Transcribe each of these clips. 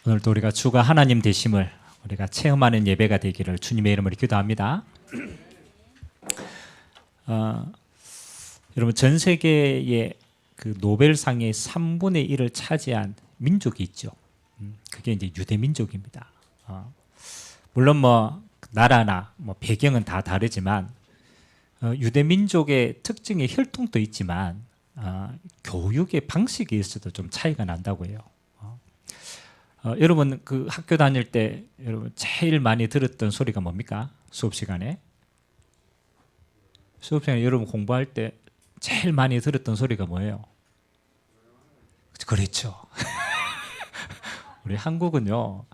오늘도 우리가 주가 하나님 되심을 우리가 체험하는 예배가 되기를 주님의 이름으로 기도합니다. 여러분, 전 세계의 그 노벨상의 3분의 1을 차지한 민족이 있죠. 그게 이제 유대 민족입니다. 물론 뭐 나라나 뭐 배경은 다 다르지만 유대 민족의 특징의 혈통도 있지만 교육의 방식에 있어도 좀 차이가 난다고 해요. 여러분 그 학교 다닐 때 여러분 제일 많이 들었던 소리가 뭡니까? 수업 시간에 여러분 공부할 때 제일 많이 들었던 소리가 뭐예요? 그렇죠. 우리 한국은요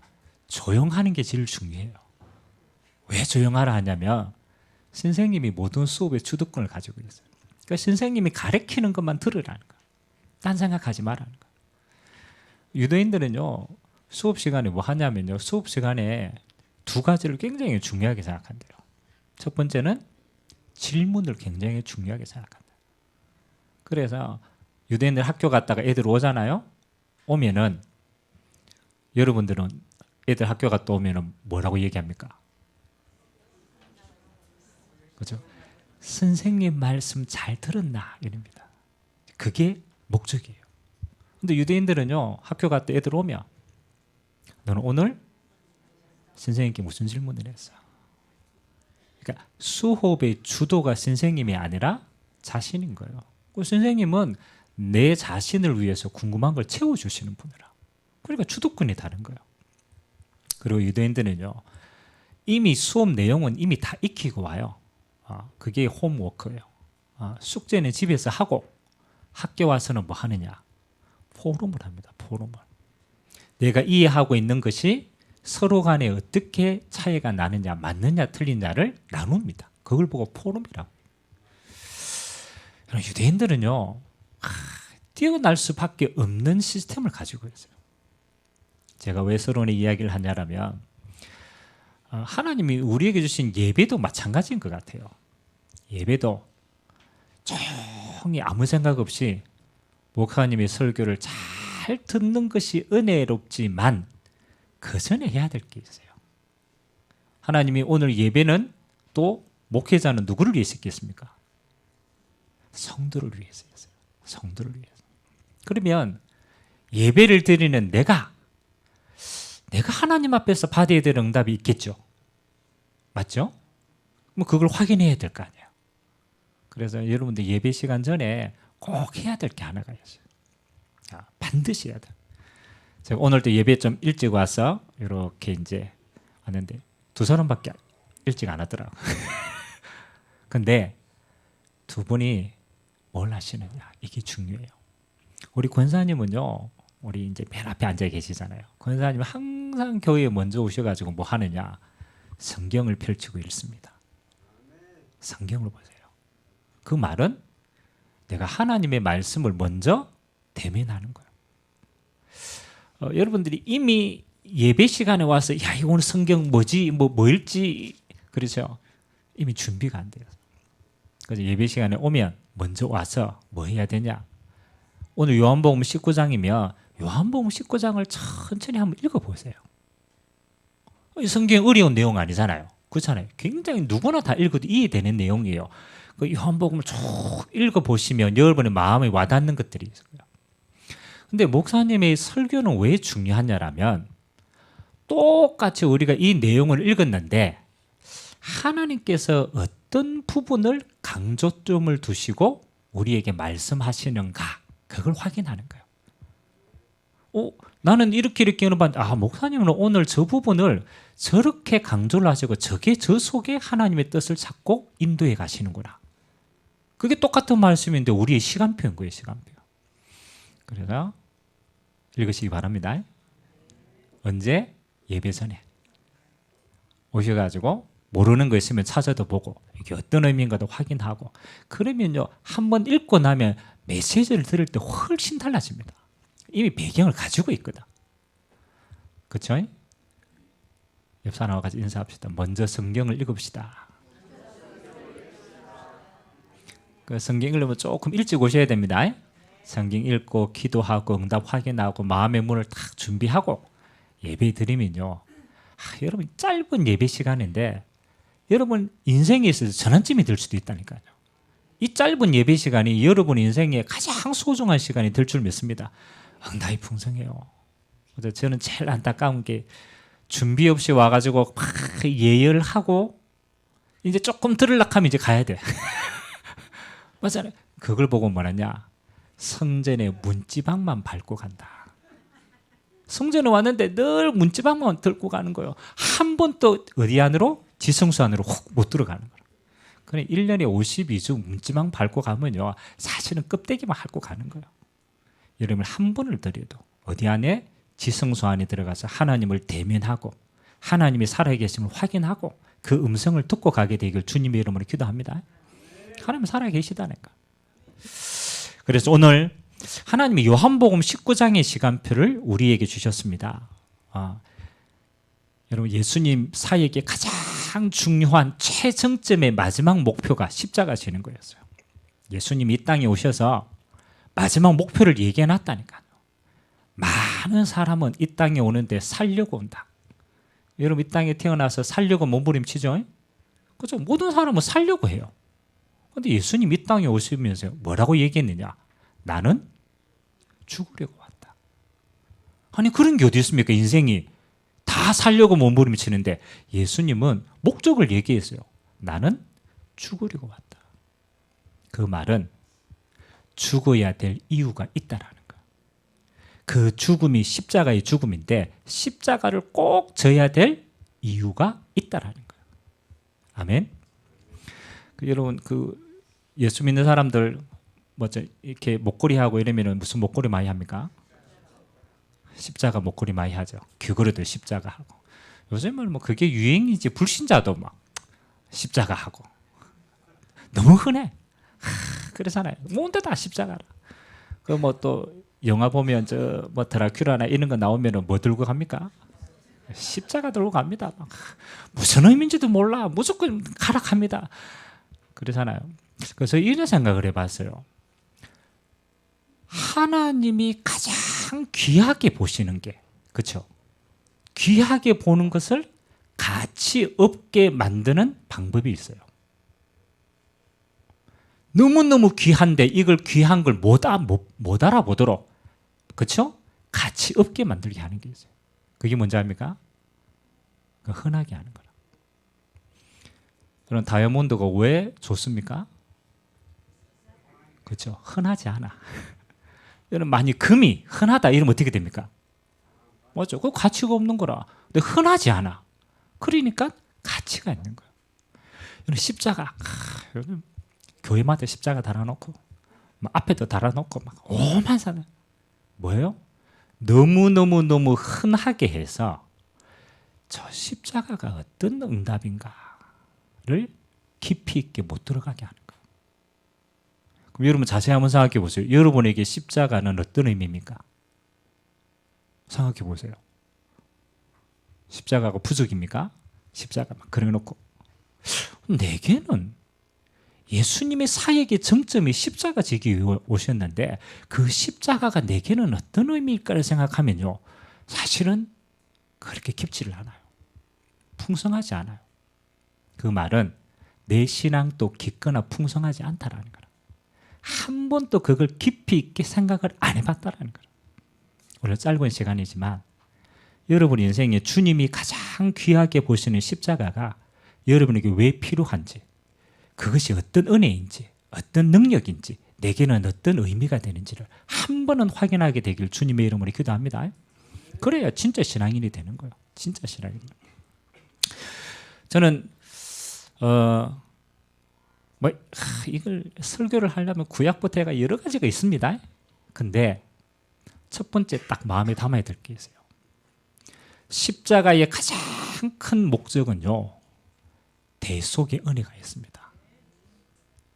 조용하는 게 제일 중요해요. 왜 조용하라 하냐면 선생님이 모든 수업의 주도권을 가지고 있어요. 그러니까 선생님이 가르치는 것만 들으라는 거예요. 딴 생각하지 말라는 거예요. 유대인들은요 수업 시간에 뭐 하냐면요, 수업 시간에 두 가지를 굉장히 중요하게 생각한대요. 첫 번째는 질문을 굉장히 중요하게 생각한다. 그래서 유대인들 학교 갔다가 애들 오잖아요. 오면은 여러분들은 애들 학교 갔다 오면은 뭐라고 얘기합니까? 그렇죠? 선생님 말씀 잘 들었나? 이럽니다. 그게 목적이에요. 근데 유대인들은요 학교 갔다 애들 오면 너는 오늘 선생님께 무슨 질문을 했어? 그러니까 수업의 주도가 선생님이 아니라 자신인 거예요. 그 선생님은 내 자신을 위해서 궁금한 걸 채워주시는 분이라. 그러니까 주도권이 다른 거예요. 그리고 유대인들은요 이미 수업 내용은 이미 다 익히고 와요. 그게 홈워크예요. 숙제는 집에서 하고 학교 와서는 뭐 하느냐? 포럼을 합니다. 포럼을. 내가 이해하고 있는 것이 서로 간에 어떻게 차이가 나느냐, 맞느냐, 틀리냐를 나눕니다. 그걸 보고 포럼이라고. 유대인들은요, 뛰어날 수밖에 없는 시스템을 가지고 있어요. 제가 왜 서론의 이야기를 하냐면, 하나님이 우리에게 주신 예배도 마찬가지인 것 같아요. 예배도 조용히 아무 생각 없이 목사님의 설교를 잘 듣는 것이 은혜롭지만 그 전에 해야 될 게 있어요. 하나님이 오늘 예배는 또 목회자는 누구를 위해서 했겠습니까? 성도를 위해서 했어요. 성도를 위해서. 그러면 예배를 드리는 내가 하나님 앞에서 받아야 될 응답이 있겠죠. 맞죠? 뭐 그걸 확인해야 될 거 아니에요. 그래서 여러분들 예배 시간 전에 꼭 해야 될 게 하나가 있어요. 반드시 해야 돼. 제가 오늘도 예배 좀 일찍 와서 이렇게 이제 왔는데 두 사람밖에 일찍 안 하더라고. 근데 두 분이 뭘 하시느냐 이게 중요해요. 우리 권사님은요, 우리 이제 맨 앞에 앉아 계시잖아요. 권사님은 항상 교회에 먼저 오셔가지고 뭐 하느냐? 성경을 펼치고 읽습니다. 성경을 보세요. 그 말은 내가 하나님의 말씀을 먼저 대면하는 거예요. 여러분들이 이미 예배 시간에 와서 야 이거 오늘 성경 뭐지 뭐 읽지 그렇죠. 이미 준비가 안 돼요. 그래서 예배 시간에 오면 먼저 와서 뭐 해야 되냐? 오늘 요한복음 19장이면 요한복음 19장을 천천히 한번 읽어보세요. 이 성경 어려운 내용 아니잖아요. 그렇잖아요. 굉장히 누구나 다 읽어도 이해되는 내용이에요. 그 요한복음을 쭉 읽어보시면 여러분의 마음에 와닿는 것들이 있어요. 근데 목사님의 설교는 왜 중요하냐라면 똑같이 우리가 이 내용을 읽었는데 하나님께서 어떤 부분을 강조점을 두시고 우리에게 말씀하시는가 그걸 확인하는 거예요. 나는 이렇게 봤는데 목사님은 오늘 저 부분을 저렇게 강조를 하시고 저게 저 속에 하나님의 뜻을 찾고 인도해 가시는구나. 그게 똑같은 말씀인데 우리의 시간표인 거예요. 시간표. 그래서 읽으시기 바랍니다. 언제? 예배 전에 오셔가지고 모르는 거 있으면 찾아도 보고 이게 어떤 의미인가도 확인하고 그러면요 한번 읽고 나면 메시지를 들을 때 훨씬 달라집니다. 이미 배경을 가지고 있거든. 그렇죠? 옆 사람과 같이 인사합시다. 먼저 성경을 읽읍시다. 그 성경 읽으면 조금 일찍 오셔야 됩니다. 성경 읽고 기도하고 응답 확인하고 마음의 문을 딱 준비하고 예배 드리면요. 여러분 짧은 예배 시간인데 여러분 인생에 있어서 전환점이 될 수도 있다니까요. 이 짧은 예배 시간이 여러분 인생에 가장 소중한 시간이 될 줄 믿습니다. 응답이 풍성해요. 그래서 저는 제일 안타까운 게 준비 없이 와가지고 막 예열하고 이제 조금 들으려고 하면 이제 가야 돼. 맞잖아요. 그걸 보고 뭐라냐? 성전의 문지방만 밟고 간다. 성전에 왔는데 늘 문지방만 들고 가는 거예요. 한 번 또 어디 안으로? 지성소 안으로 훅 못 들어가는 거예요. 그래 1년에 52주 문지방 밟고 가면요. 사실은 껍데기만 핥고 가는 거예요. 여러분 한 번을 드려도 어디 안에? 지성소 안에 들어가서 하나님을 대면하고 하나님이 살아계심을 확인하고 그 음성을 듣고 가게 되길 주님의 이름으로 기도합니다. 하나님 살아계시다니까. 그래서 오늘 하나님이 요한복음 19장의 시간표를 우리에게 주셨습니다. 여러분 예수님 사역의 가장 중요한 최정점의 마지막 목표가 십자가 지는 거였어요. 예수님이 이 땅에 오셔서 마지막 목표를 얘기해 놨다니까요. 많은 사람은 이 땅에 오는데 살려고 온다. 여러분 이 땅에 태어나서 살려고 몸부림치죠? 그죠? 모든 사람은 살려고 해요. 그런데 예수님 이 땅에 오시면서 뭐라고 얘기했느냐? 나는 죽으려고 왔다. 아니 그런 게 어디 있습니까? 인생이 다 살려고 몸부림치는데 예수님은 목적을 얘기했어요. 나는 죽으려고 왔다. 그 말은 죽어야 될 이유가 있다라는 거예요. 그 죽음이 십자가의 죽음인데 십자가를 꼭 져야 될 이유가 있다라는 거예요. 아멘. 여러분 예수 믿는 사람들 이렇게 목걸이 하고 이러면은 무슨 목걸이 많이 합니까? 십자가 목걸이 많이 하죠. 귀걸이도 십자가 하고. 요즘은 그게 유행이지. 불신자도 막 십자가 하고. 너무 흔해. 그러잖아요. 뭔데 다 십자가라. 또 영화 보면 드라큘라나 이런 거 나오면은 뭐 들고 갑니까? 십자가 들고 갑니다. 무슨 의미인지도 몰라. 무조건 가라 합니다. 그러잖아요. 그래서 이런 생각을 해봤어요. 하나님이 가장 귀하게 보시는 게, 그렇죠? 귀하게 보는 것을 가치 없게 만드는 방법이 있어요. 너무너무 귀한데 이걸 귀한 걸 못 알아보도록, 그렇죠? 가치 없게 만들게 하는 게 있어요. 그게 뭔지 압니까? 흔하게 하는 거라. 그런 다이아몬드가 왜 좋습니까? 그렇죠? 흔하지 않아. 여러분 많이 금이 흔하다 이러면 어떻게 됩니까? 맞죠? 그 가치가 없는 거라. 근데 흔하지 않아. 그러니까 가치가 있는 거예요. 여러분 십자가, 여러분 교회마다 십자가 달아놓고 앞에도 달아놓고 막 오만 사는 뭐예요? 너무 흔하게 해서 저 십자가가 어떤 응답인가를 깊이 있게 못 들어가게 하는 거예요. 그럼 여러분 자세히 한번 생각해 보세요. 여러분에게 십자가는 어떤 의미입니까? 생각해 보세요. 십자가가 부족입니까? 십자가 막 그려놓고 내게는 예수님의 사역의 정점이 십자가 지기 위해 오셨는데 그 십자가가 내게는 어떤 의미일까를 생각하면요. 사실은 그렇게 깊지를 않아요. 풍성하지 않아요. 그 말은 내 신앙도 깊거나 풍성하지 않다라는 거예요. 한 번도 그걸 깊이 있게 생각을 안 해봤다라는 거예요. 오늘 짧은 시간이지만 여러분 인생에 주님이 가장 귀하게 보시는 십자가가 여러분에게 왜 필요한지, 그것이 어떤 은혜인지, 어떤 능력인지, 내게는 어떤 의미가 되는지를 한 번은 확인하게 되길 주님의 이름으로 기도합니다. 그래야 진짜 신앙인이 되는 거예요. 진짜 신앙인이. 저는 이걸 설교를 하려면 구약부터 해가 여러 가지가 있습니다. 근데 첫 번째 딱 마음에 담아야 될 게 있어요. 십자가의 가장 큰 목적은요, 대속의 은혜가 있습니다.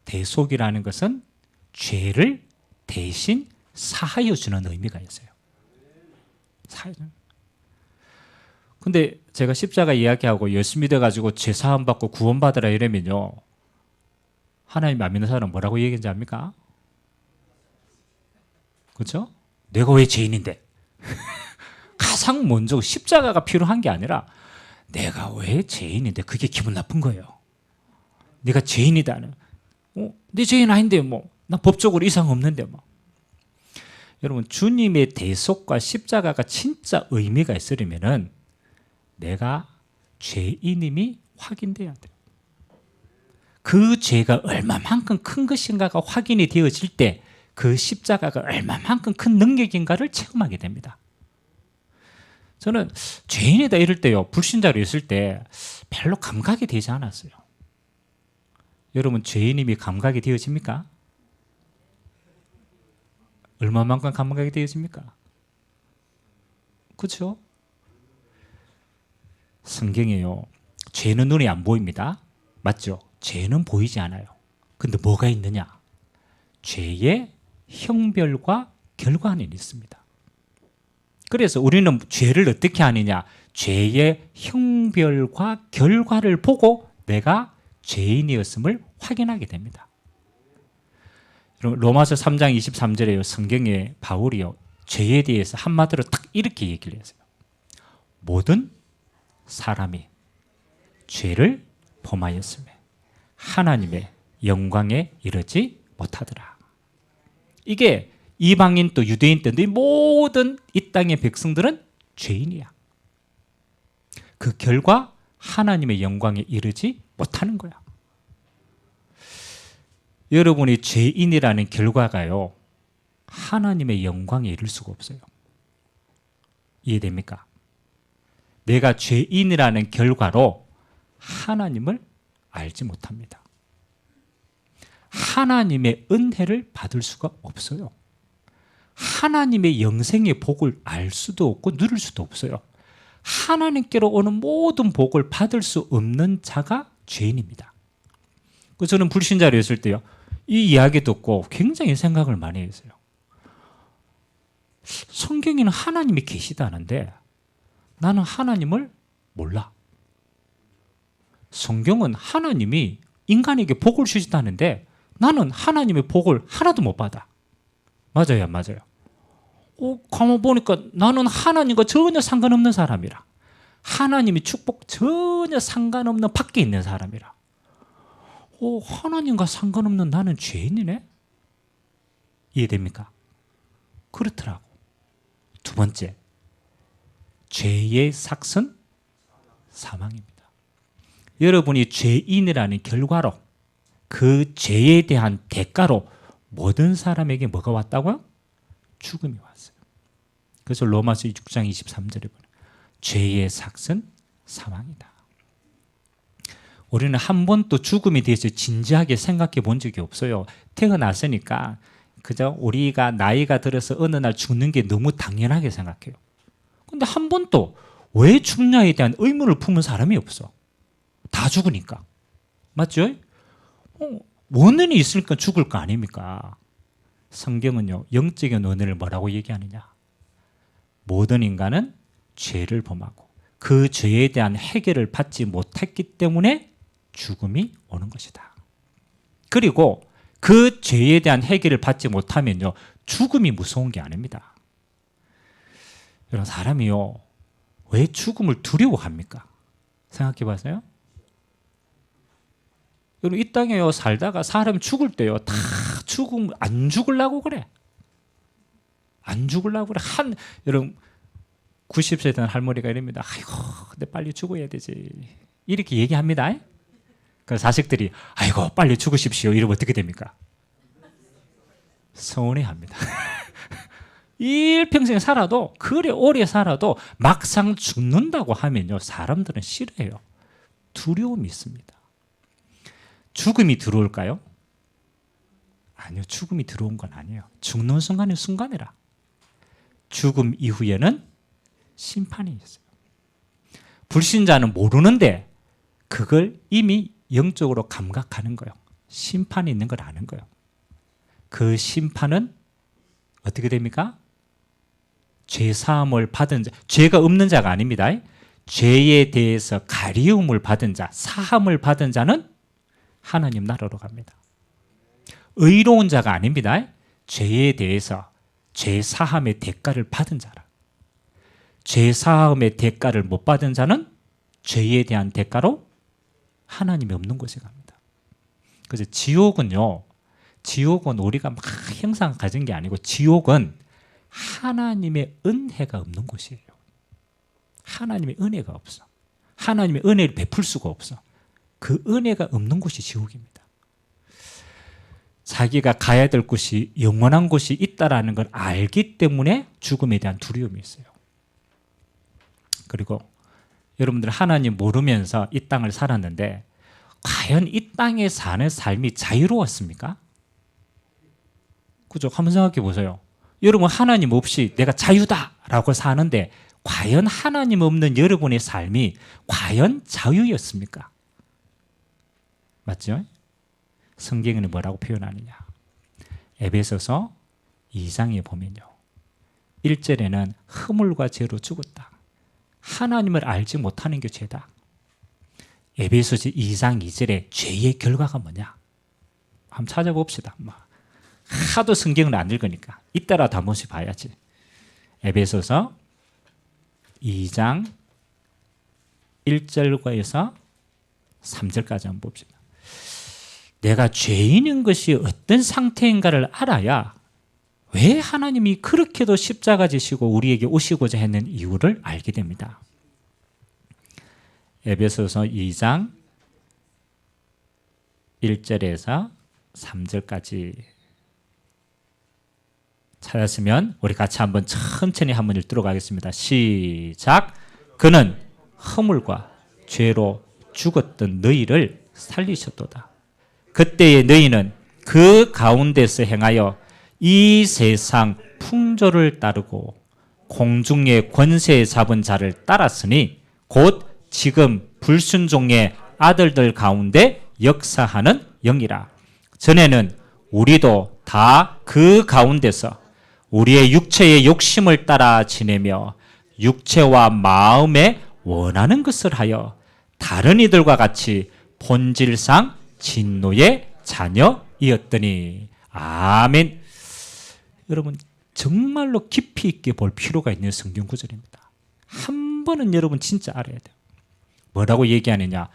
대속이라는 것은 죄를 대신 사하여 주는 의미가 있어요. 근데 제가 십자가 이야기하고 예수 믿어가지고 죄 사함 받고 구원받으라 이러면요, 하나님 안 믿는 사람은 뭐라고 얘기하는지 압니까? 그렇죠? 내가 왜 죄인인데? 가서 가장 먼저 십자가가 필요한 게 아니라 내가 왜 죄인인데 그게 기분 나쁜 거예요. 내가 죄인이다는. 내 죄인 아닌데 뭐 나 법적으로 이상 없는데 뭐. 여러분 주님의 대속과 십자가가 진짜 의미가 있으려면은 내가 죄인임이 확인돼야 돼요. 그 죄가 얼마만큼 큰 것인가가 확인이 되어질 때 그 십자가가 얼마만큼 큰 능력인가를 체험하게 됩니다. 저는 죄인이다 이럴 때요, 불신자로 있을 때 별로 감각이 되지 않았어요. 여러분 죄인임이 감각이 되어집니까? 얼마만큼 감각이 되어집니까? 그렇죠? 성경에요, 죄는 눈에 안 보입니다. 맞죠? 죄는 보이지 않아요. 근데 뭐가 있느냐? 죄의 형별과 결과는 있습니다. 그래서 우리는 죄를 어떻게 하느냐? 죄의 형별과 결과를 보고 내가 죄인이었음을 확인하게 됩니다. 로마서 3장 23절에요, 성경에 바울이요, 죄에 대해서 한마디로 딱 이렇게 얘기를 했어요. 모든 사람이 죄를 범하였으며 하나님의 영광에 이르지 못하더라. 이게 이방인 또 유대인 또 모든 이 땅의 백성들은 죄인이야. 그 결과 하나님의 영광에 이르지 못하는 거야. 여러분이 죄인이라는 결과가요, 하나님의 영광에 이를 수가 없어요. 이해됩니까? 내가 죄인이라는 결과로 하나님을 알지 못합니다. 하나님의 은혜를 받을 수가 없어요. 하나님의 영생의 복을 알 수도 없고 누릴 수도 없어요. 하나님께로 오는 모든 복을 받을 수 없는 자가 죄인입니다. 저는 불신자로 있을 때요, 이 이야기 듣고 굉장히 생각을 많이 했어요. 성경에는 하나님이 계시다는데 나는 하나님을 몰라. 성경은 하나님이 인간에게 복을 주시다는데 나는 하나님의 복을 하나도 못 받아. 맞아요, 안 맞아요? 가만 보니까 나는 하나님과 전혀 상관없는 사람이라. 하나님이 축복 전혀 상관없는 밖에 있는 사람이라. 하나님과 상관없는 나는 죄인이네? 이해됩니까? 그렇더라고. 두 번째, 죄의 삭은 사망입니다. 여러분이 죄인이라는 결과로, 그 죄에 대한 대가로 모든 사람에게 뭐가 왔다고요? 죽음이 왔어요. 그래서 로마서 6장 23절에 보면 죄의 삭은 사망이다. 우리는 한 번도 죽음에 대해서 진지하게 생각해 본 적이 없어요. 태어났으니까 그저 우리가 나이가 들어서 어느 날 죽는 게 너무 당연하게 생각해요. 근데 한 번도 왜 죽냐에 대한 의문을 품은 사람이 없어. 다 죽으니까. 맞죠? 원인이 있으니까 죽을 거 아닙니까? 성경은요, 영적인 원인을 뭐라고 얘기하느냐? 모든 인간은 죄를 범하고 그 죄에 대한 해결을 받지 못했기 때문에 죽음이 오는 것이다. 그리고 그 죄에 대한 해결을 받지 못하면요, 죽음이 무서운 게 아닙니다. 여러분, 사람이요, 왜 죽음을 두려워합니까? 생각해 봤어요? 여러분, 이 땅에요 살다가 사람 죽을 때요 다 죽음, 안 죽으려고 그래. 안 죽으려고 그래. 여러분 90세 된 할머니가 이럽니다. 아이고, 근데 빨리 죽어야 되지. 이렇게 얘기합니다. 그 자식들이 아이고 빨리 죽으십시오. 이러면 어떻게 됩니까? 서운해합니다. 일평생 살아도, 그래 오래 살아도 막상 죽는다고 하면요 사람들은 싫어해요. 두려움이 있습니다. 죽음이 들어올까요? 아니요, 죽음이 들어온 건 아니에요. 죽는 순간은 순간이라. 죽음 이후에는 심판이 있어요. 불신자는 모르는데 그걸 이미 영적으로 감각하는 거예요. 심판이 있는 걸 아는 거예요. 그 심판은 어떻게 됩니까? 죄 사함을 받은 자, 죄가 없는 자가 아닙니다. 죄에 대해서 가리움을 받은 자, 사함을 받은 자는 하나님 나라로 갑니다. 의로운 자가 아닙니다. 죄에 대해서 죄 사함의 대가를 받은 자라. 죄 사함의 대가를 못 받은 자는 죄에 대한 대가로 하나님이 없는 곳에 갑니다. 그래서 지옥은요, 지옥은 우리가 막 형상 가진 게 아니고 지옥은 하나님의 은혜가 없는 곳이에요. 하나님의 은혜가 없어. 하나님의 은혜를 베풀 수가 없어. 그 은혜가 없는 곳이 지옥입니다. 자기가 가야 될 곳이 영원한 곳이 있다라는 걸 알기 때문에 죽음에 대한 두려움이 있어요. 그리고 여러분들 하나님 모르면서 이 땅을 살았는데 과연 이 땅에 사는 삶이 자유로웠습니까? 그죠? 한번 생각해 보세요. 여러분 하나님 없이 내가 자유다라고 사는데 과연 하나님 없는 여러분의 삶이 과연 자유였습니까? 맞죠? 성경에는 뭐라고 표현하느냐? 에베소서 2장에 보면요. 1절에는 허물과 죄로 죽었다. 하나님을 알지 못하는 게 죄다. 에베소서 2장 2절에 죄의 결과가 뭐냐? 한번 찾아봅시다. 하도 성경을 안 읽으니까 이따라도 한 번씩 봐야지. 에베소서 2장 1절에서 3절까지 한번 봅시다. 내가 죄인인 것이 어떤 상태인가를 알아야 왜 하나님이 그렇게도 십자가 지시고 우리에게 오시고자 했는 이유를 알게 됩니다. 에베소서 2장 1절에서 3절까지 찾았으면 우리 같이 한번 천천히 한번 읽도록 하겠습니다. 시작. 그는 허물과 죄로 죽었던 너희를 살리셨도다. 그때의 너희는 그 가운데서 행하여 이 세상 풍조를 따르고 공중의 권세 잡은 자를 따랐으니 곧 지금 불순종의 아들들 가운데 역사하는 영이라. 전에는 우리도 다 그 가운데서 우리의 육체의 욕심을 따라 지내며 육체와 마음에 원하는 것을 하여 다른 이들과 같이 본질상 진노의 자녀이었더니. 아멘. 여러분 정말로 깊이 있게 볼 필요가 있는 성경 구절입니다. 한 번은 여러분 진짜 알아야 돼요. 뭐라고 얘기하느냐?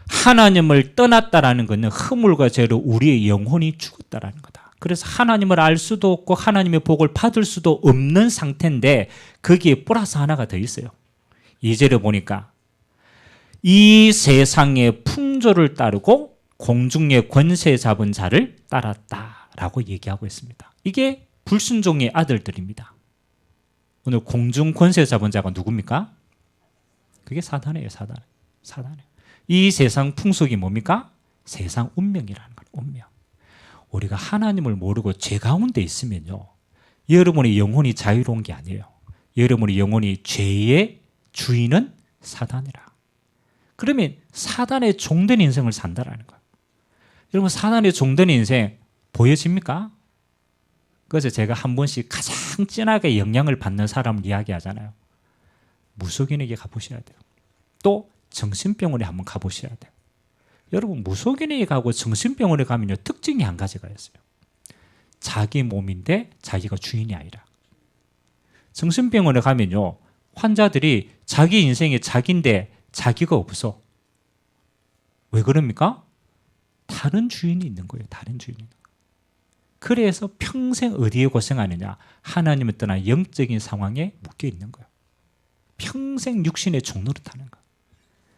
하나님을 떠났다라는 것은 허물과 죄로 우리의 영혼이 죽었다라는 거다. 그래서 하나님을 알 수도 없고 하나님의 복을 받을 수도 없는 상태인데 거기에 플러스 하나가 더 있어요. 2절에 보니까 이 세상의 풍조를 따르고 공중의 권세 잡은 자를 따랐다라고 얘기하고 있습니다. 이게 불순종의 아들들입니다. 오늘 공중 권세 잡은 자가 누굽니까? 그게 사단이에요. 사단이에요. 이 세상 풍속이 뭡니까? 세상 운명이라는 거예요. 운명. 우리가 하나님을 모르고 죄 가운데 있으면요, 여러분의 영혼이 자유로운 게 아니에요. 여러분의 영혼이 죄의 주인은 사단이라. 그러면 사단의 종된 인생을 산다라는 거예요. 여러분 사단의 종된 인생 보여집니까? 그래서 제가 한 번씩 가장 진하게 영향을 받는 사람을 이야기하잖아요. 무속인에게 가보셔야 돼요. 또 정신병원에 한번 가보셔야 돼요. 여러분 무속인에게 가고 정신병원에 가면요 특징이 한 가지가 있어요. 자기 몸인데 자기가 주인이 아니라. 정신병원에 가면요 환자들이 자기 인생에 자기인데 자기가 없어. 왜 그럽니까? 다른 주인이 있는 거예요. 다른 주인이. 그래서 평생 어디에 고생하느냐? 하나님을 떠난 영적인 상황에 묶여 있는 거예요. 평생 육신의 종노릇 하는 거예요.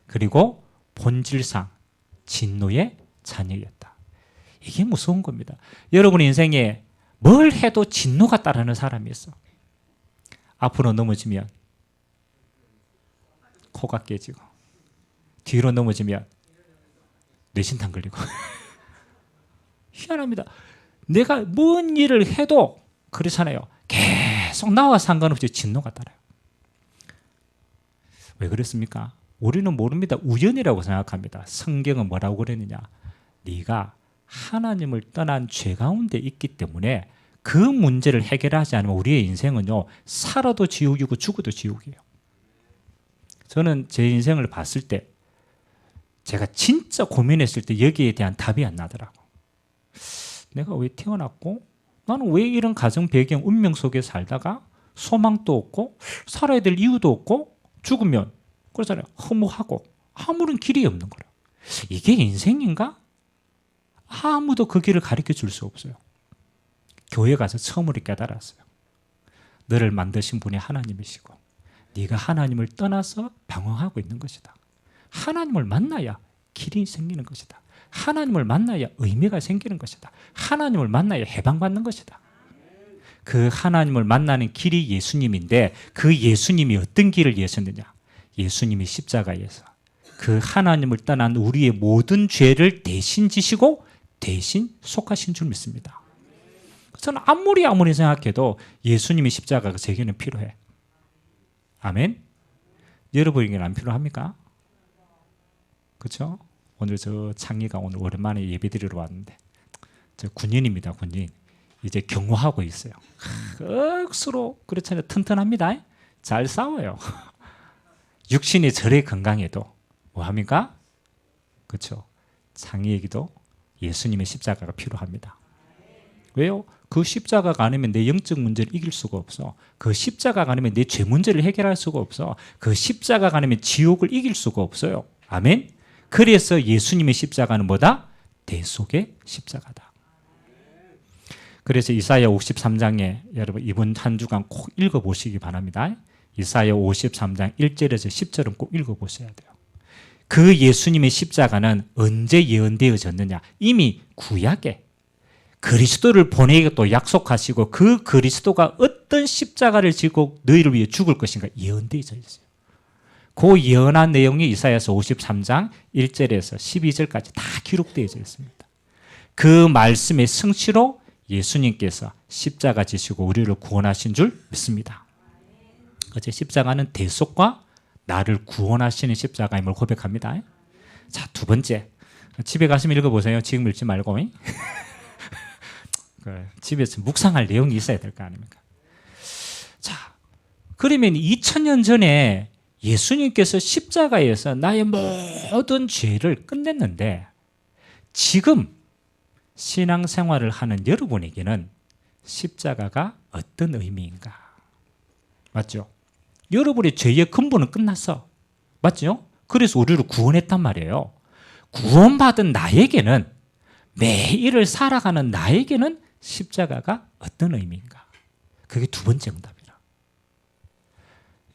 그리고 본질상 진노의 자녀였다. 이게 무서운 겁니다. 여러분 인생에 뭘 해도 진노가 따르는 사람이 있어. 앞으로 넘어지면 코가 깨지고 뒤로 넘어지면 뇌신탕 걸리고 희한합니다. 내가 뭔 일을 해도 그렇잖아요. 계속 나와 상관없이 진노가 따라요. 왜 그렇습니까? 우리는 모릅니다. 우연이라고 생각합니다. 성경은 뭐라고 그랬느냐? 네가 하나님을 떠난 죄 가운데 있기 때문에 그 문제를 해결하지 않으면 우리의 인생은요 살아도 지옥이고 죽어도 지옥이에요. 저는 제 인생을 봤을 때 제가 진짜 고민했을 때 여기에 대한 답이 안 나더라고. 내가 왜 태어났고 나는 왜 이런 가정 배경 운명 속에 살다가 소망도 없고 살아야 될 이유도 없고 죽으면 그러잖아요. 허무하고 아무런 길이 없는 거라. 이게 인생인가? 아무도 그 길을 가르쳐 줄 수 없어요. 교회 가서 처음으로 깨달았어요. 너를 만드신 분이 하나님이시고 네가 하나님을 떠나서 방황하고 있는 것이다. 하나님을 만나야 길이 생기는 것이다. 하나님을 만나야 의미가 생기는 것이다. 하나님을 만나야 해방받는 것이다. 그 하나님을 만나는 길이 예수님인데 그 예수님이 어떤 길을 예셨느냐? 예수님이 십자가에서 그 하나님을 떠난 우리의 모든 죄를 대신 지시고 대신 속하신 줄 믿습니다. 저는 아무리 생각해도 예수님이 십자가가 제게는 필요해. 아멘? 여러분에게는 안 필요합니까? 그렇죠? 오늘 저 창희가 오늘 오랜만에 예배드리러 왔는데 저 군인입니다. 군인. 이제 경호하고 있어요. 억수로 그렇잖아요. 튼튼합니다. 잘 싸워요. 육신이 저래 건강해도 뭐합니까? 그렇죠? 창희에게도 예수님의 십자가가 필요합니다. 왜요? 그 십자가가 아니면 내 영적 문제를 이길 수가 없어. 그 십자가가 아니면 내 죄 문제를 해결할 수가 없어. 그 십자가가 아니면 지옥을 이길 수가 없어요. 아멘? 그래서 예수님의 십자가는 뭐다? 대속의 십자가다. 그래서 이사야 53장에 여러분 이번 한 주간 꼭 읽어보시기 바랍니다. 이사야 53장 1절에서 10절은 꼭 읽어보셔야 돼요. 그 예수님의 십자가는 언제 예언되어졌느냐? 이미 구약에 그리스도를 보내겠다고 약속하시고 그 그리스도가 어떤 십자가를 지고 너희를 위해 죽을 것인가 예언되어져 있어요. 그 예언한 내용이 이사야서 53장 1절에서 12절까지 다 기록되어져 있습니다. 그 말씀의 성취로 예수님께서 십자가 지시고 우리를 구원하신 줄 믿습니다. 어제 십자가는 대속과 나를 구원하시는 십자가임을 고백합니다. 자, 두 번째. 집에 가시면 읽어보세요. 지금 읽지 말고. 집에서 묵상할 내용이 있어야 될 거 아닙니까? 자, 그러면 2000년 전에 예수님께서 십자가에서 나의 모든 죄를 끝냈는데 지금 신앙생활을 하는 여러분에게는 십자가가 어떤 의미인가? 맞죠? 여러분의 죄의 근본은 끝났어. 맞죠? 그래서 우리를 구원했단 말이에요. 구원받은 나에게는 매일을 살아가는 나에게는 십자가가 어떤 의미인가? 그게 두 번째 응답이라.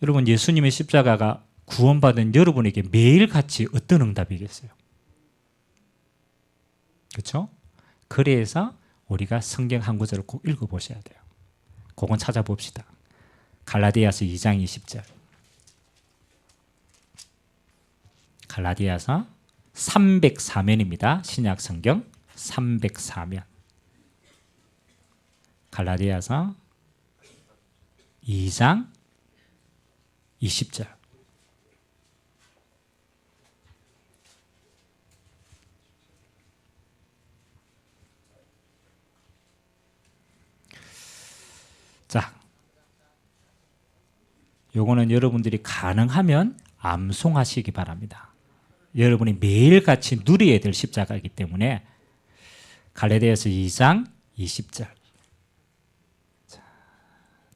여러분 예수님의 십자가가 구원받은 여러분에게 매일같이 어떤 응답이겠어요? 그렇죠? 그래서 우리가 성경 한 구절을 꼭 읽어보셔야 돼요. 그건 찾아봅시다. 갈라디아서 2장 20절. 갈라디아서 304면입니다. 신약 성경 304면. 갈라디아서 2장 20절. 자, 요거는 여러분들이 가능하면 암송하시기 바랍니다. 여러분이 매일같이 누려야 될 십자가이기 때문에 갈라디아서 2장 20절.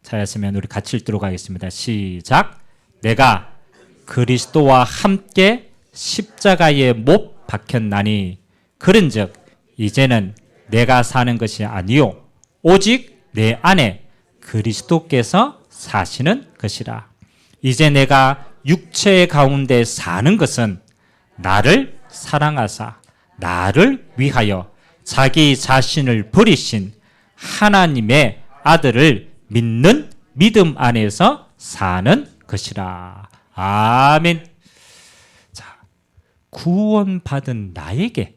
찾았으면 우리 같이 읽도록 하겠습니다. 시작. 내가 그리스도와 함께 십자가에 못 박혔나니 그런즉 이제는 내가 사는 것이 아니요 오직 내 안에 그리스도께서 사시는 것이라. 이제 내가 육체 가운데 사는 것은 나를 사랑하사 나를 위하여 자기 자신을 버리신 하나님의 아들을 믿는 믿음 안에서 사는 것이라. 아멘. 자, 구원받은 나에게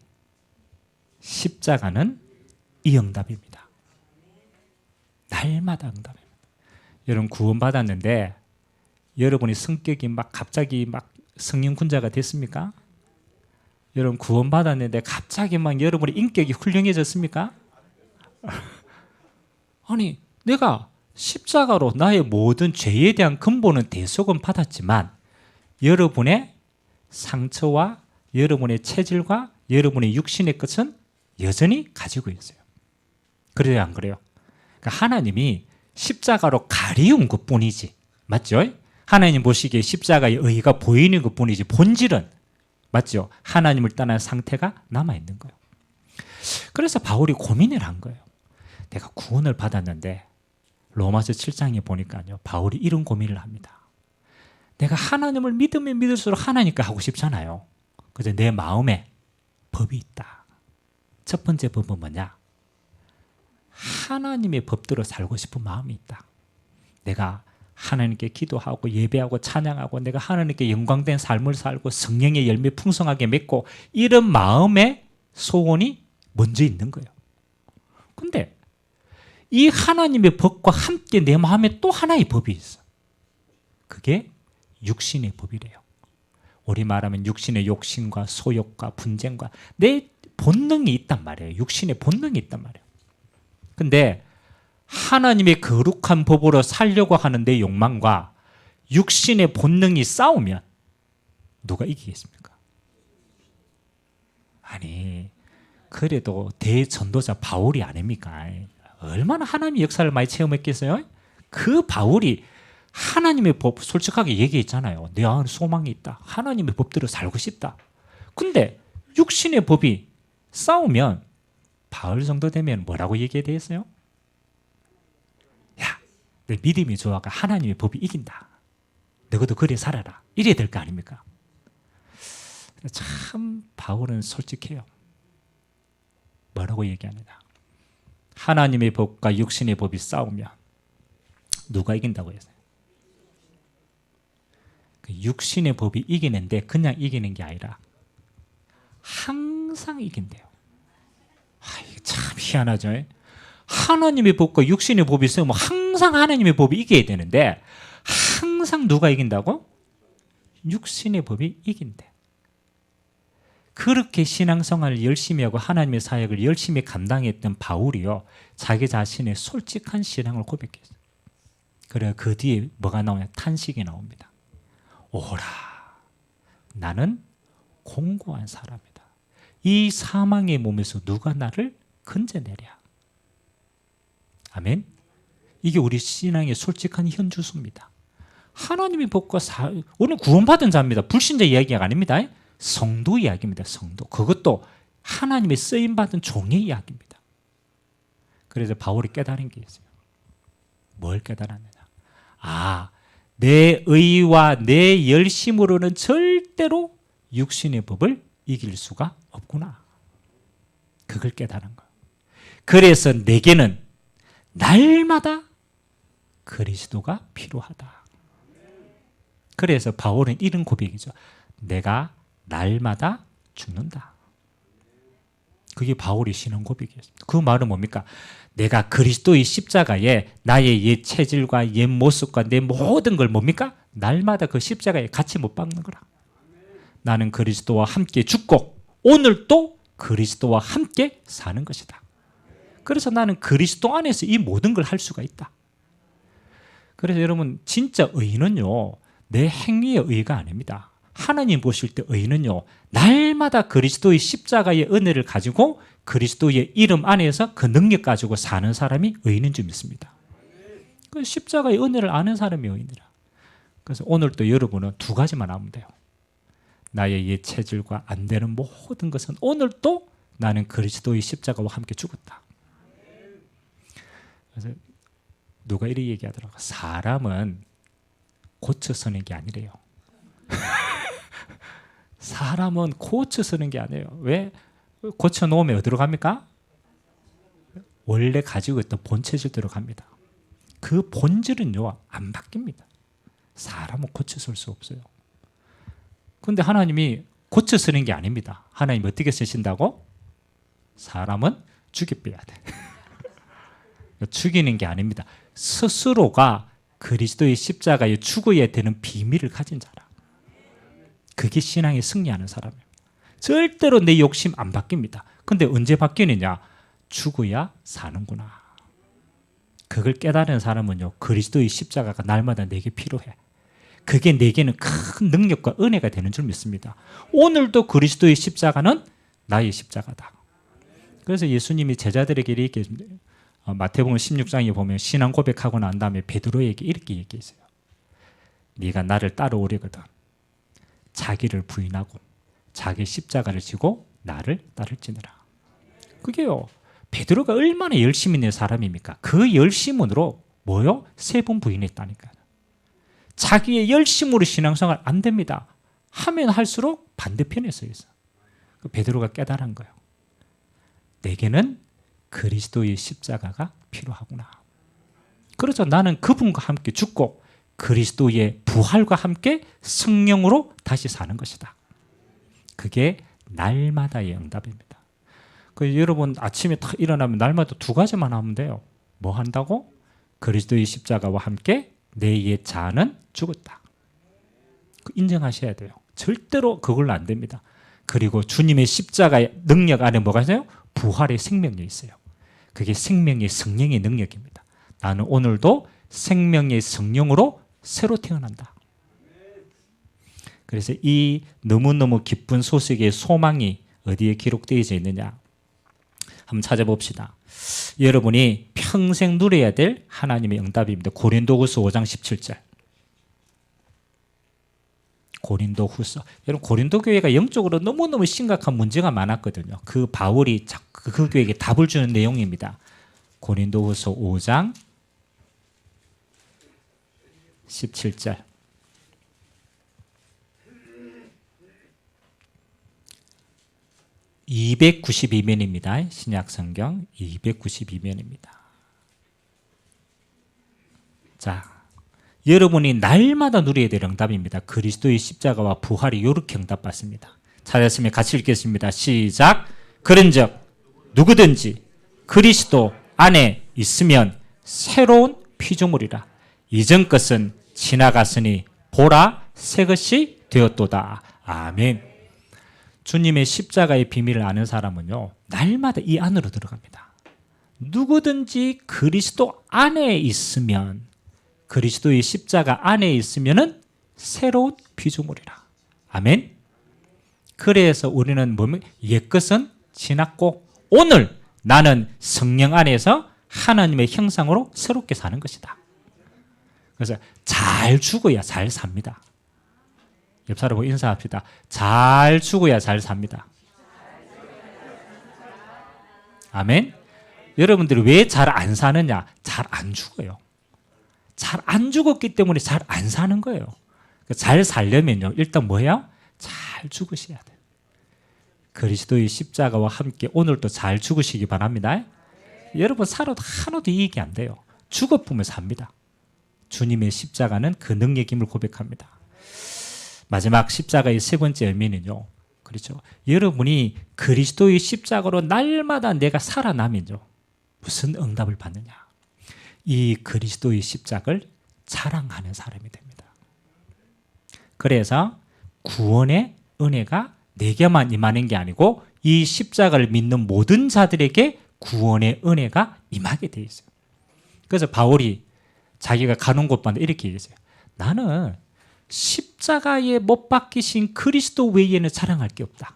십자가는 이 응답입니다. 날마다 응답입니다. 여러분 구원받았는데 여러분이 성격이 갑자기 성령군자가 됐습니까? 여러분 구원받았는데 갑자기 여러분의 인격이 훌륭해졌습니까? 아니 내가 십자가로 나의 모든 죄에 대한 근본은 대속은 받았지만 여러분의 상처와 여러분의 체질과 여러분의 육신의 것은 여전히 가지고 있어요. 그래요 안 그래요? 그러니까 하나님이 십자가로 가리운 것뿐이지. 맞죠? 하나님 보시기에 십자가의 의의가 보이는 것뿐이지 본질은 맞죠? 하나님을 떠난 상태가 남아있는 거예요. 그래서 바울이 고민을 한 거예요. 내가 구원을 받았는데 로마서 7장에 보니까요. 바울이 이런 고민을 합니다. 내가 하나님을 믿으면 믿을수록 하나님과 하고 싶잖아요. 그래서 내 마음에 법이 있다. 첫 번째 법은 뭐냐? 하나님의 법대로 살고 싶은 마음이 있다. 내가 하나님께 기도하고 예배하고 찬양하고 내가 하나님께 영광된 삶을 살고 성령의 열매 풍성하게 맺고 이런 마음의 소원이 먼저 있는 거예요. 근데 이 하나님의 법과 함께 내 마음에 또 하나의 법이 있어. 그게 육신의 법이래요. 우리 말하면 육신의 욕심과 소욕과 분쟁과 내 본능이 있단 말이에요. 육신의 본능이 있단 말이에요. 근데 하나님의 거룩한 법으로 살려고 하는 내 욕망과 육신의 본능이 싸우면 누가 이기겠습니까? 아니, 그래도 대전도자 바울이 아닙니까? 얼마나 하나님의 역사를 많이 체험했겠어요? 그 바울이 하나님의 법 솔직하게 얘기했잖아요. 내 안에 소망이 있다. 하나님의 법대로 살고 싶다. 근데 육신의 법이 싸우면 바울 정도 되면 뭐라고 얘기해야 되겠어요? 야, 내 믿음이 좋아가 하나님의 법이 이긴다. 너희도 그래 살아라. 이래야 될 거 아닙니까? 참 바울은 솔직해요. 뭐라고 얘기합니다. 하나님의 법과 육신의 법이 싸우면 누가 이긴다고 했어요? 그 육신의 법이 이기는데 그냥 이기는 게 아니라 항상 이긴대요. 이게 참 희한하죠. 하나님의 법과 육신의 법이 있으면 항상 하나님의 법이 이겨야 되는데 항상 누가 이긴다고? 육신의 법이 이긴대. 그렇게 신앙생활을 열심히 하고 하나님의 사역을 열심히 감당했던 바울이요, 자기 자신의 솔직한 신앙을 고백했어요. 그래 그 뒤에 뭐가 나오냐? 탄식이 나옵니다. 오라, 나는 공고한 사람이다. 이 사망의 몸에서 누가 나를 건져내랴. 아멘. 이게 우리 신앙의 솔직한 현주소입니다. 하나님의 법과 우리는 구원받은 자입니다. 불신자 이야기가 아닙니다. 성도 이야기입니다. 성도. 그것도 하나님의 쓰임받은 종의 이야기입니다. 그래서 바울이 깨달은 게 있어요. 뭘 깨달았느냐? 내 의와 내 열심으로는 절대로 육신의 법을 이길 수가 없구나. 그걸 깨달은 거예요. 그래서 내게는 날마다 그리스도가 필요하다. 그래서 바울은 이런 고백이죠. 내가 날마다 죽는다. 그게 바울의 신앙 고백이었습니다. 그 말은 뭡니까? 내가 그리스도의 십자가에 나의 옛 체질과 옛 모습과 내 모든 걸 뭡니까? 날마다 그 십자가에 같이 못 박는 거라. 나는 그리스도와 함께 죽고 오늘 또 그리스도와 함께 사는 것이다. 그래서 나는 그리스도 안에서 이 모든 걸 할 수가 있다. 그래서 여러분 진짜 의는요, 내 행위의 의가 아닙니다. 하나님 보실 때 의는요, 날마다 그리스도의 십자가의 은혜를 가지고 그리스도의 이름 안에서 그 능력 가지고 사는 사람이 의인인 줄 믿습니다. 그 십자가의 은혜를 아는 사람이 의인이라. 그래서 오늘 또 여러분은 두 가지만 하면 돼요. 나의 옛 체질과 안 되는 모든 것은 오늘 또 나는 그리스도의 십자가와 함께 죽었다. 그래서 누가 이렇게 얘기하더라고요. 사람은 고쳐 서는 게 아니래요. 사람은 고쳐 서는 게 아니에요. 왜? 고쳐 놓으면 어디로 갑니까? 원래 가지고 있던 본체질대로 갑니다. 그 본질은요, 안 바뀝니다. 사람은 고쳐 쓸 수 없어요. 그런데 하나님이 고쳐 쓰는 게 아닙니다. 하나님 어떻게 쓰신다고? 사람은 죽여 빼야 돼. 죽이는 게 아닙니다. 스스로가 그리스도의 십자가에 죽어야 되는 비밀을 가진 자라. 그게 신앙에 승리하는 사람이에요. 절대로 내 욕심 안 바뀝니다. 근데 언제 바뀌느냐? 죽어야 사는구나. 그걸 깨달은 사람은요, 그리스도의 십자가가 날마다 내게 필요해. 그게 내게는 큰 능력과 은혜가 되는 줄 믿습니다. 오늘도 그리스도의 십자가는 나의 십자가다. 그래서 예수님이 제자들에게 이렇게 마태복음 16장에 보면 신앙 고백하고 난 다음에 베드로에게 이렇게 얘기했어요. 네가 나를 따라오려거든 자기를 부인하고 자기 십자가를 지고 나를 따를지니라. 그게요, 베드로가 얼마나 열심 있는 사람입니까? 그 열심으로 뭐요? 3번 부인했다니까요. 자기의 열심으로 신앙생활 안 됩니다. 하면 할수록 반대편에 서 있어. 베드로가 깨달은 거예요. 내게는 그리스도의 십자가가 필요하구나. 그래서 나는 그분과 함께 죽고 그리스도의 부활과 함께 성령으로 다시 사는 것이다. 그게 날마다의 응답입니다. 여러분 아침에 딱 일어나면 날마다 2가지만 하면 돼요. 뭐 한다고? 그리스도의 십자가와 함께 내 옛 자아는 죽었다. 인정하셔야 돼요. 절대로 그걸로 안 됩니다. 그리고 주님의 십자가의 능력 안에 뭐가 있어요? 부활의 생명이 있어요. 그게 생명의 성령의 능력입니다. 나는 오늘도 생명의 성령으로 새로 태어난다. 그래서 이 너무너무 기쁜 소식의 소망이 어디에 기록되어 있느냐? 한번 찾아봅시다. 여러분이 평생 누려야 될 하나님의 응답입니다. 고린도후서 5장 17절. 고린도후서. 여러분 고린도 교회가 영적으로 너무너무 심각한 문제가 많았거든요. 그 바울이 그 교회에게 답을 주는 내용입니다. 고린도후서 5장 17절. (292면입니다) 신약성경 292면입니다. 자, 여러분이 날마다 누려야 될 응답입니다. 그리스도의 십자가와 부활이 이렇게 응답받습니다. 찾았으면 같이 읽겠습니다. 시작. 그런즉 누구든지 그리스도 안에 있으면 새로운 피조물이라. 이전 것은 지나갔으니 보라 새 것이 되었도다. 아멘. 주님의 십자가의 비밀을 아는 사람은요, 날마다 이 안으로 들어갑니다. 누구든지 그리스도 안에 있으면, 그리스도의 십자가 안에 있으면은 새로운 피조물이라. 아멘. 그래서 우리는 뭐면 옛것은 지났고 오늘 나는 성령 안에서 하나님의 형상으로 새롭게 사는 것이다. 그래서 잘 죽어야 잘 삽니다. 옆 사람하고 인사합시다. 잘 죽어야 잘 삽니다. 아멘. 여러분들이 왜 잘 안 사느냐? 잘 안 죽어요. 잘 안 죽었기 때문에 잘 안 사는 거예요. 잘 살려면요, 일단 뭐예요? 잘 죽으셔야 돼요. 그리스도의 십자가와 함께 오늘도 잘 죽으시기 바랍니다. 여러분 살아도 하나도 이익이 안 돼요. 죽어보면 삽니다. 주님의 십자가는 그 능력임을 고백합니다. 마지막 십자가의 3번째 의미는요, 그렇죠? 여러분이 그리스도의 십자가로 날마다 내가 살아나면요, 무슨 응답을 받느냐? 이 그리스도의 십자가를 자랑하는 사람이 됩니다. 그래서 구원의 은혜가 내게만 임하는 게 아니고 이 십자가를 믿는 모든 자들에게 구원의 은혜가 임하게 돼 있어요. 그래서 바울이 자기가 가는 곳마다 이렇게 얘기했어요. 나는 십자가에 못 박히신 그리스도 외에는 자랑할 게 없다.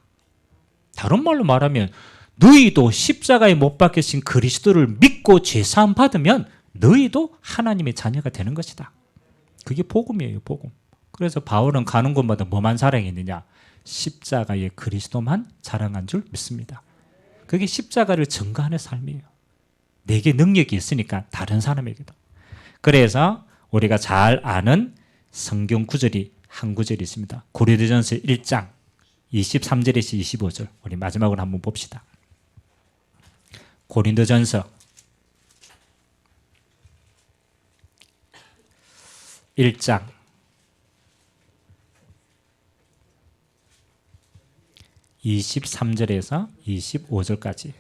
다른 말로 말하면 너희도 십자가에 못 박히신 그리스도를 믿고 죄사함 받으면 너희도 하나님의 자녀가 되는 것이다. 그게 복음이에요, 복음. 그래서 바울은 가는 곳마다 뭐만 자랑했느냐? 십자가의 그리스도만 자랑한 줄 믿습니다. 그게 십자가를 증거하는 삶이에요. 내게 능력이 있으니까 다른 사람에게도. 그래서 우리가 잘 아는 성경 구절이 한 구절이 있습니다. 고린도전서 1장 23절에서 25절. 우리 마지막으로 한번 봅시다. 고린도전서 1장 23절에서 25절까지.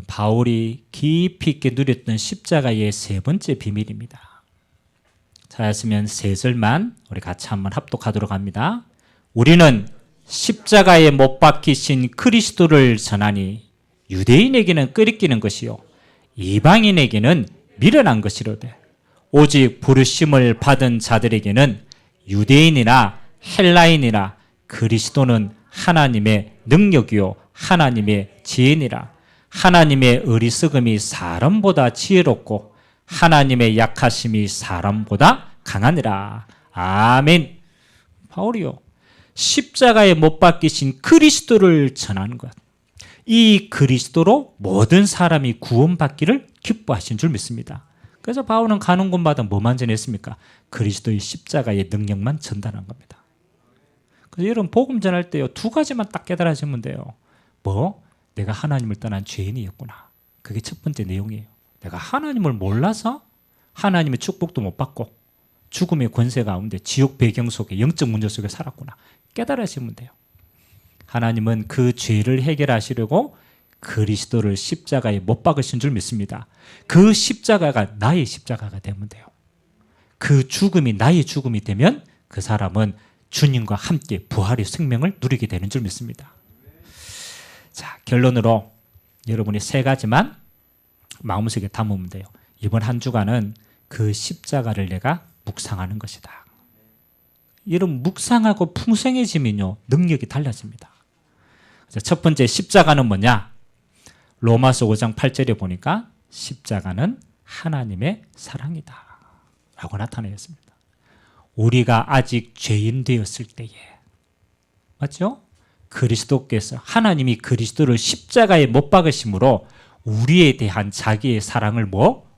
바울이 깊이 있게 누렸던 십자가의 3번째 비밀입니다. 찾았으면 3절만 우리 같이 한번 합독하도록 합니다. 우리는 십자가에 못 박히신 그리스도를 전하니 유대인에게는 끄리끼는 것이요 이방인에게는 미련한 것이로되 오직 부르심을 받은 자들에게는 유대인이나 헬라인이나 그리스도는 하나님의 능력이요 하나님의 지혜니라. 하나님의 어리석음이 사람보다 지혜롭고 하나님의 약하심이 사람보다 강하니라. 아멘. 바울이요, 십자가에 못 박히신 그리스도를 전하는 것, 이 그리스도로 모든 사람이 구원받기를 기뻐하신 줄 믿습니다. 그래서 바울은 가는 곳마다 뭐만 전했습니까? 그리스도의 십자가의 능력만 전달한 겁니다. 그래서 여러분 복음 전할 때요, 두 가지만 딱 깨달아지면 돼요. 뭐? 내가 하나님을 떠난 죄인이었구나. 그게 첫 번째 내용이에요. 내가 하나님을 몰라서 하나님의 축복도 못 받고 죽음의 권세 가운데 지옥 배경 속에 영적 문제 속에 살았구나. 깨달으시면 돼요. 하나님은 그 죄를 해결하시려고 그리스도를 십자가에 못 박으신 줄 믿습니다. 그 십자가가 나의 십자가가 되면 돼요. 그 죽음이 나의 죽음이 되면 그 사람은 주님과 함께 부활의 생명을 누리게 되는 줄 믿습니다. 자, 결론으로 여러분이 세 가지만 마음속에 담으면 돼요. 이번 한 주간은 그 십자가를 내가 묵상하는 것이다. 여러분 묵상하고 풍성해지면요 능력이 달라집니다. 첫 번째 십자가는 뭐냐? 로마서 5장 8절에 보니까 십자가는 하나님의 사랑이다 라고 나타나 있습니다. 우리가 아직 죄인 되었을 때에, 맞죠? 그리스도께서, 하나님이 그리스도를 십자가에 못 박으심으로 우리에 대한 자기의 사랑을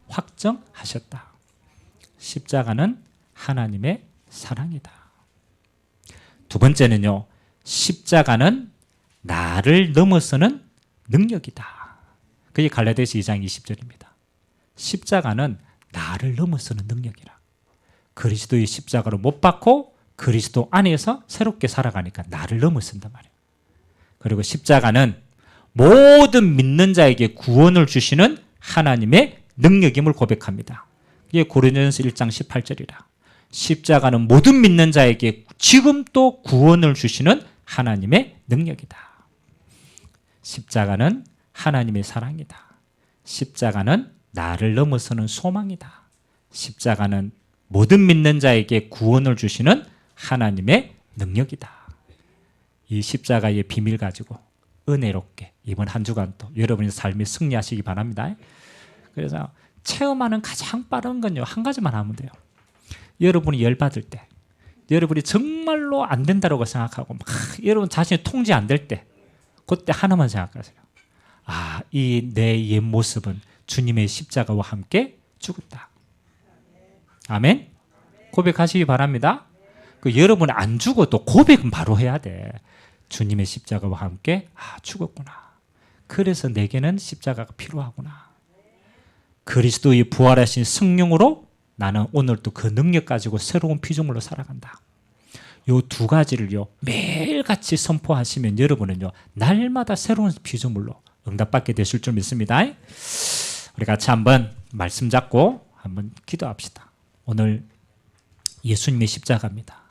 확정하셨다. 십자가는 하나님의 사랑이다. 두 번째는요, 십자가는 나를 넘어서는 능력이다. 그게 갈라디아서 2장 20절입니다. 십자가는 나를 넘어서는 능력이라. 그리스도의 십자가로 못 박고 그리스도 안에서 새롭게 살아가니까 나를 넘어선단 말이에요. 그리고 십자가는 모든 믿는 자에게 구원을 주시는 하나님의 능력임을 고백합니다. 이게 고린도전서 1장 18절이라. 십자가는 모든 믿는 자에게 지금 또 구원을 주시는 하나님의 능력이다. 십자가는 하나님의 사랑이다. 십자가는 나를 넘어서는 소망이다. 십자가는 모든 믿는 자에게 구원을 주시는 하나님의 능력이다. 이 십자가의 비밀 가지고 은혜롭게 이번 한 주간 또 여러분의 삶에 승리하시기 바랍니다. 그래서 체험하는 가장 빠른 건요, 한 가지만 하면 돼요. 여러분이 열받을 때, 여러분이 정말로 안 된다고 생각하고 여러분 자신이 통제 안 될 때, 그때 하나만 생각하세요. 아, 이 내 옛 모습은 주님의 십자가와 함께 죽었다. 아멘? 고백하시기 바랍니다. 여러분 안 죽어도 고백은 바로 해야 돼. 주님의 십자가와 함께 죽었구나. 그래서 내게는 십자가가 필요하구나. 그리스도의 부활하신 성령으로 나는 오늘도 그 능력 가지고 새로운 피조물로 살아간다. 이 두 가지를요 매일같이 선포하시면 여러분은요 날마다 새로운 피조물로 응답받게 되실 줄 믿습니다. 우리 같이 한번 말씀 잡고 한번 기도합시다. 오늘 예수님의 십자가입니다.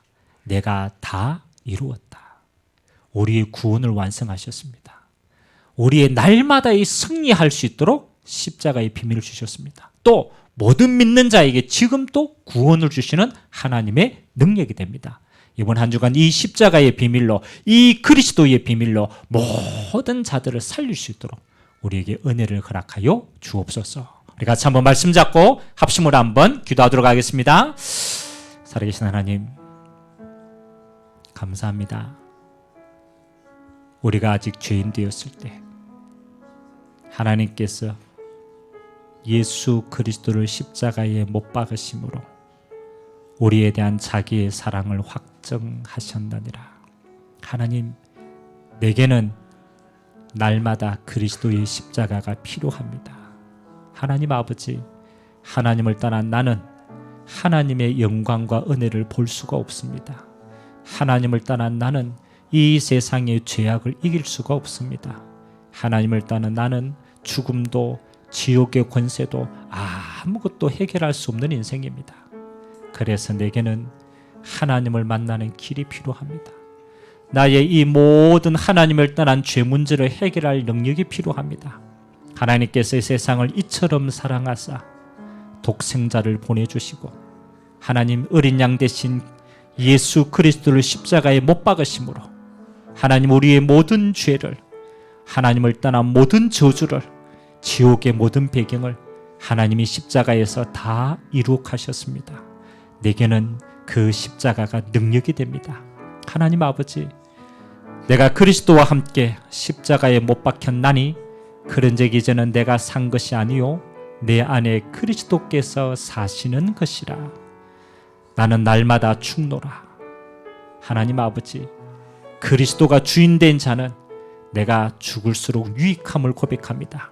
내가 다 이루었다. 우리의 구원을 완성하셨습니다. 우리의 날마다의 승리할 수 있도록 십자가의 비밀을 주셨습니다. 또 모든 믿는 자에게 지금 또 구원을 주시는 하나님의 능력이 됩니다. 이번 한 주간 이 십자가의 비밀로, 이 그리스도의 비밀로 모든 자들을 살릴 수 있도록 우리에게 은혜를 허락하여 주옵소서. 우리 같이 한번 말씀 잡고 합심으로 한번 기도하도록 하겠습니다. 살아계신 하나님, 감사합니다. 우리가 아직 죄인 되었을 때 하나님께서 예수 그리스도를 십자가에 못 박으심으로 우리에 대한 자기의 사랑을 확정하셨느니라. 하나님, 내게는 날마다 그리스도의 십자가가 필요합니다. 하나님 아버지, 하나님을 떠난 나는 하나님의 영광과 은혜를 볼 수가 없습니다. 하나님을 떠난 나는 이 세상의 죄악을 이길 수가 없습니다. 하나님을 떠난 나는 죽음도 지옥의 권세도 아무것도 해결할 수 없는 인생입니다. 그래서 내게는 하나님을 만나는 길이 필요합니다. 나의 이 모든 하나님을 떠난 죄 문제를 해결할 능력이 필요합니다. 하나님께서 이 세상을 이처럼 사랑하사 독생자를 보내주시고 하나님 어린 양 대신 예수 그리스도를 십자가에 못 박으심으로 하나님 우리의 모든 죄를, 하나님을 떠난 모든 저주를, 지옥의 모든 배경을 하나님이 십자가에서 다 이룩하셨습니다. 내게는 그 십자가가 능력이 됩니다. 하나님 아버지, 내가 그리스도와 함께 십자가에 못 박혔나니 그런즉 이제는 내가 산 것이 아니요 내 안에 그리스도께서 사시는 것이라. 나는 날마다 죽노라. 하나님 아버지, 그리스도가 주인된 자는 내가 죽을수록 유익함을 고백합니다.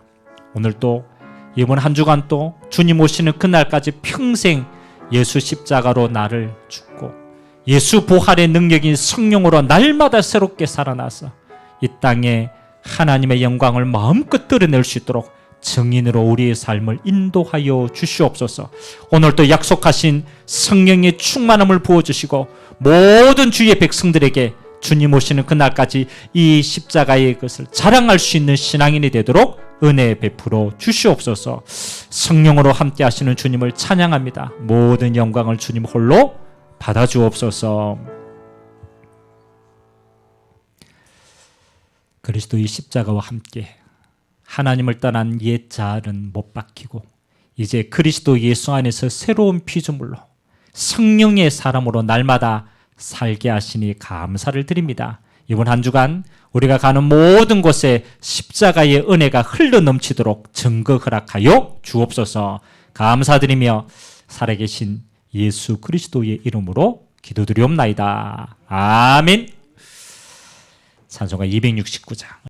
오늘 또 이번 한 주간 또 주님 오시는 그날까지 평생 예수 십자가로 나를 죽고 예수 부활의 능력인 성령으로 날마다 새롭게 살아나서 이 땅에 하나님의 영광을 마음껏 드러낼 수 있도록 증인으로 우리의 삶을 인도하여 주시옵소서. 오늘도 약속하신 성령의 충만함을 부어주시고 모든 주의 백성들에게 주님 오시는 그날까지 이 십자가의 것을 자랑할 수 있는 신앙인이 되도록 은혜 베풀어 주시옵소서. 성령으로 함께 하시는 주님을 찬양합니다. 모든 영광을 주님 홀로 받아주옵소서. 그리스도의 십자가와 함께 하나님을 떠난 옛 자아는 못 박히고 이제 그리스도 예수 안에서 새로운 피조물로 성령의 사람으로 날마다 살게 하시니 감사를 드립니다. 이번 한 주간 우리가 가는 모든 곳에 십자가의 은혜가 흘러넘치도록 증거 허락하여 주옵소서. 감사드리며 살아계신 예수 그리스도의 이름으로 기도드리옵나이다. 아멘. 찬송가 269장.